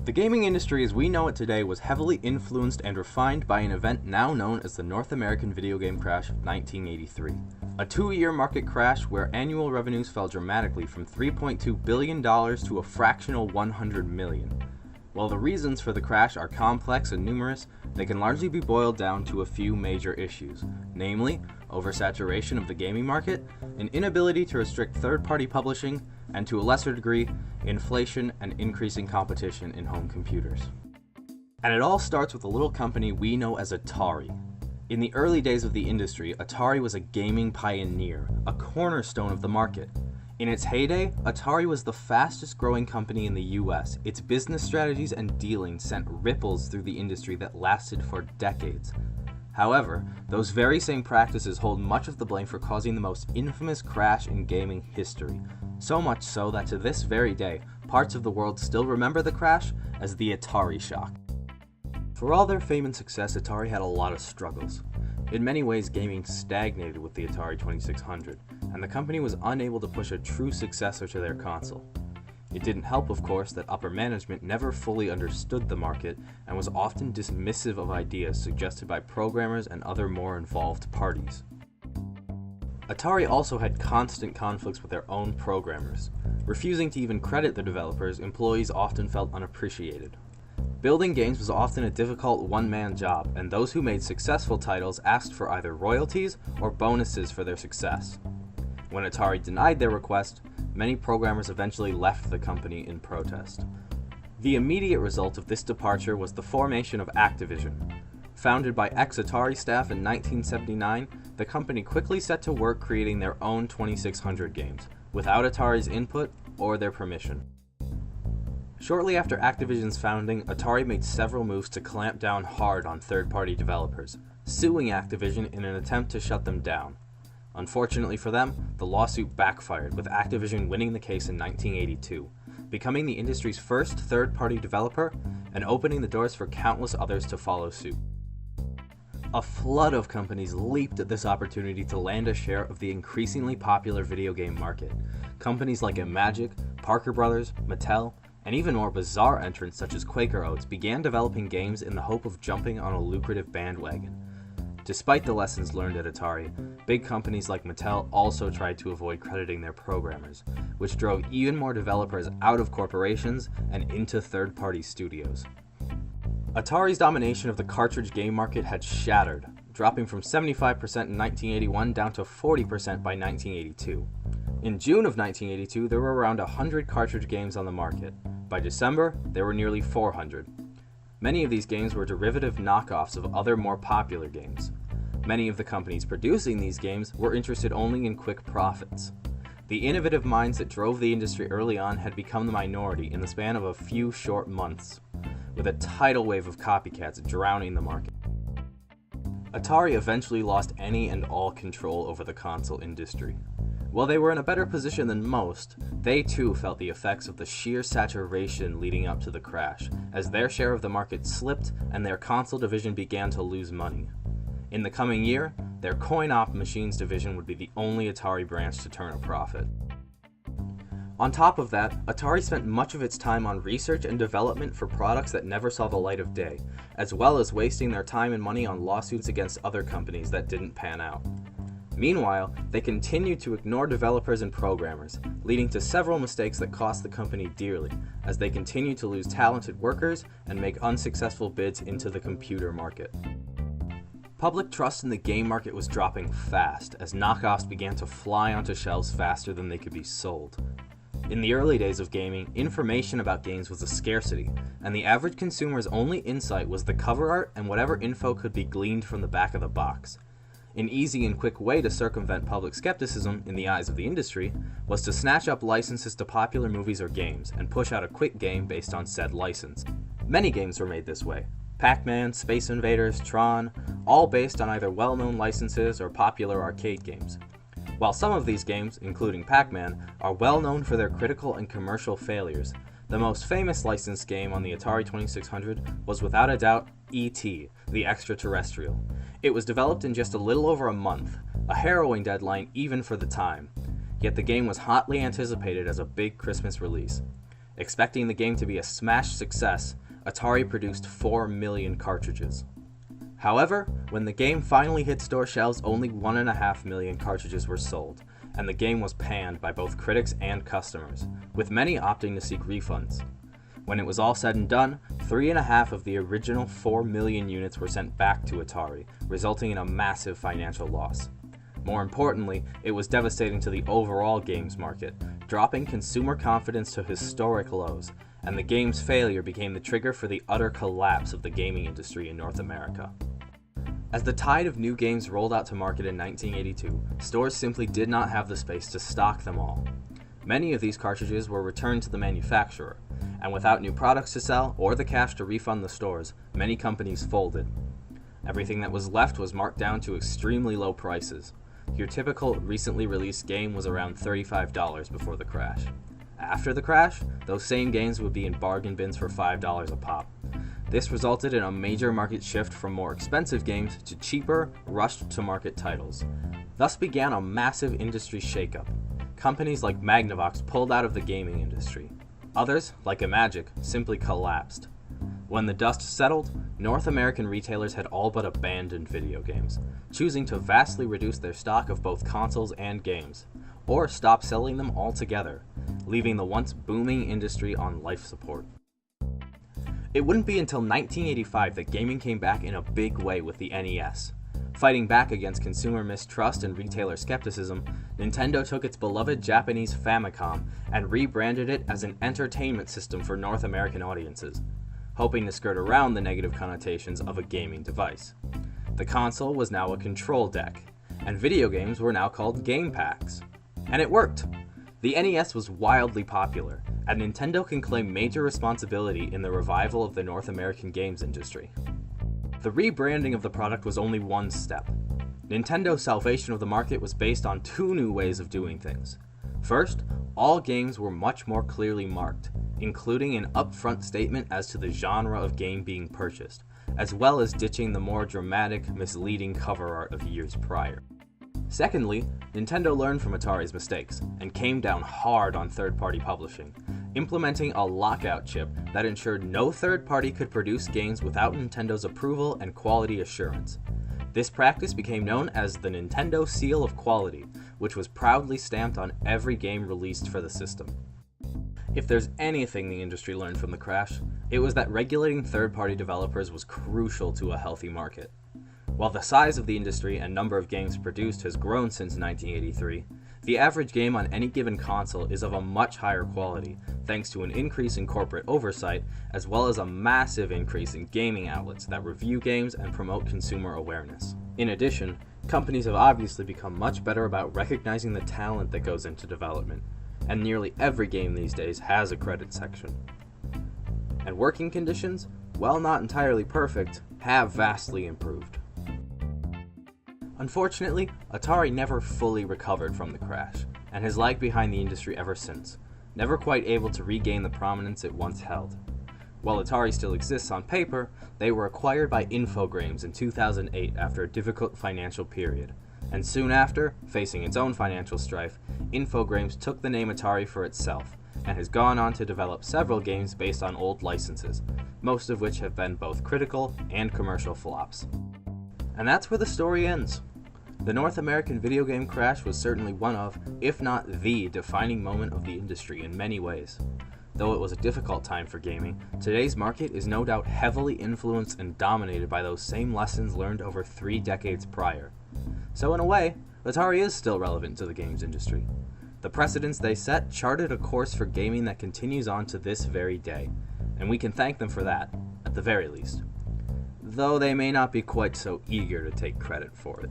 The gaming industry as we know it today was heavily influenced and refined by an event now known as the North American video game crash of 1983. A 2-year market crash where annual revenues fell dramatically from $3.2 billion to a fractional $100 million. While the reasons for the crash are complex and numerous, they can largely be boiled down to a few major issues, namely, oversaturation of the gaming market, an inability to restrict third-party publishing, and to a lesser degree, inflation and increasing competition in home computers. And it all starts with a little company we know as Atari. In the early days of the industry, Atari was a gaming pioneer, a cornerstone of the market. In its heyday, Atari was the fastest growing company in the US. Its business strategies and dealings sent ripples through the industry that lasted for decades. However, those very same practices hold much of the blame for causing the most infamous crash in gaming history. So much so that to this very day, parts of the world still remember the crash as the Atari shock. For all their fame and success, Atari had a lot of struggles. In many ways, gaming stagnated with the Atari 2600, and the company was unable to push a true successor to their console. It didn't help, of course, that upper management never fully understood the market and was often dismissive of ideas suggested by programmers and other more involved parties. Atari also had constant conflicts with their own programmers. Refusing to even credit the developers, employees often felt unappreciated. Building games was often a difficult one-man job, and those who made successful titles asked for either royalties or bonuses for their success. When Atari denied their request, many programmers eventually left the company in protest. The immediate result of this departure was the formation of Activision. Founded by ex-Atari staff in 1979, the company quickly set to work creating their own 2600 games, without Atari's input or their permission. Shortly after Activision's founding, Atari made several moves to clamp down hard on third-party developers, suing Activision in an attempt to shut them down. Unfortunately for them, the lawsuit backfired, with Activision winning the case in 1982, becoming the industry's first third-party developer and opening the doors for countless others to follow suit. A flood of companies leaped at this opportunity to land a share of the increasingly popular video game market. Companies like Imagic, Parker Brothers, Mattel, and even more bizarre entrants such as Quaker Oats began developing games in the hope of jumping on a lucrative bandwagon. Despite the lessons learned at Atari, big companies like Mattel also tried to avoid crediting their programmers, which drove even more developers out of corporations and into third-party studios. Atari's domination of the cartridge game market had shattered, dropping from 75% in 1981 down to 40% by 1982. In June of 1982, there were around 100 cartridge games on the market. By December, there were nearly 400. Many of these games were derivative knockoffs of other more popular games. Many of the companies producing these games were interested only in quick profits. The innovative minds that drove the industry early on had become the minority in the span of a few short months, with a tidal wave of copycats drowning the market. Atari eventually lost any and all control over the console industry. While they were in a better position than most, they too felt the effects of the sheer saturation leading up to the crash, as their share of the market slipped and their console division began to lose money. In the coming year, their coin-op machines division would be the only Atari branch to turn a profit. On top of that, Atari spent much of its time on research and development for products that never saw the light of day, as well as wasting their time and money on lawsuits against other companies that didn't pan out. Meanwhile, they continued to ignore developers and programmers, leading to several mistakes that cost the company dearly, as they continued to lose talented workers and make unsuccessful bids into the computer market. Public trust in the game market was dropping fast, as knockoffs began to fly onto shelves faster than they could be sold. In the early days of gaming, information about games was a scarcity, and the average consumer's only insight was the cover art and whatever info could be gleaned from the back of the box. An easy and quick way to circumvent public skepticism in the eyes of the industry was to snatch up licenses to popular movies or games and push out a quick game based on said license. Many games were made this way. Pac-Man, Space Invaders, Tron, all based on either well-known licenses or popular arcade games. While some of these games, including Pac-Man, are well known for their critical and commercial failures, the most famous licensed game on the Atari 2600 was without a doubt E.T., the Extraterrestrial. It was developed in just a little over a month, a harrowing deadline even for the time. Yet the game was hotly anticipated as a big Christmas release. Expecting the game to be a smash success, Atari produced 4 million cartridges. However, when the game finally hit store shelves, only 1.5 million cartridges were sold, and the game was panned by both critics and customers, with many opting to seek refunds. When it was all said and done, 3.5 of the original 4 million units were sent back to Atari, resulting in a massive financial loss. More importantly, it was devastating to the overall games market, dropping consumer confidence to historic lows, and the game's failure became the trigger for the utter collapse of the gaming industry in North America. As the tide of new games rolled out to market in 1982, stores simply did not have the space to stock them all. Many of these cartridges were returned to the manufacturer, and without new products to sell or the cash to refund the stores, many companies folded. Everything that was left was marked down to extremely low prices. Your typical recently released game was around $35 before the crash. After the crash, those same games would be in bargain bins for $5 a pop. This resulted in a major market shift from more expensive games to cheaper, rushed-to-market titles. Thus began a massive industry shakeup. Companies like Magnavox pulled out of the gaming industry. Others, like Imagic, simply collapsed. When the dust settled, North American retailers had all but abandoned video games, choosing to vastly reduce their stock of both consoles and games, or stop selling them altogether, leaving the once booming industry on life support. It wouldn't be until 1985 that gaming came back in a big way with the NES. Fighting back against consumer mistrust and retailer skepticism, Nintendo took its beloved Japanese Famicom and rebranded it as an entertainment system for North American audiences, hoping to skirt around the negative connotations of a gaming device. The console was now a control deck, and video games were now called game packs. And it worked! The NES was wildly popular, and Nintendo can claim major responsibility in the revival of the North American games industry. The rebranding of the product was only one step. Nintendo's salvation of the market was based on two new ways of doing things. First, all games were much more clearly marked, including an upfront statement as to the genre of game being purchased, as well as ditching the more dramatic, misleading cover art of years prior. Secondly, Nintendo learned from Atari's mistakes and came down hard on third-party publishing, implementing a lockout chip that ensured no third party could produce games without Nintendo's approval and quality assurance. This practice became known as the Nintendo Seal of Quality, which was proudly stamped on every game released for the system. If there's anything the industry learned from the crash, it was that regulating third-party developers was crucial to a healthy market. While the size of the industry and number of games produced has grown since 1983, the average game on any given console is of a much higher quality, thanks to an increase in corporate oversight, as well as a massive increase in gaming outlets that review games and promote consumer awareness. In addition, companies have obviously become much better about recognizing the talent that goes into development, and nearly every game these days has a credit section. And working conditions, while not entirely perfect, have vastly improved. Unfortunately, Atari never fully recovered from the crash, and has lagged behind the industry ever since, never quite able to regain the prominence it once held. While Atari still exists on paper, they were acquired by Infogrames in 2008 after a difficult financial period, and soon after, facing its own financial strife, Infogrames took the name Atari for itself, and has gone on to develop several games based on old licenses, most of which have been both critical and commercial flops. And that's where the story ends. The North American video game crash was certainly one of, if not the, defining moment of the industry in many ways. Though it was a difficult time for gaming, today's market is no doubt heavily influenced and dominated by those same lessons learned over 3 decades prior. So in a way, Atari is still relevant to the games industry. The precedents they set charted a course for gaming that continues on to this very day, and we can thank them for that, at the very least. Though they may not be quite so eager to take credit for it.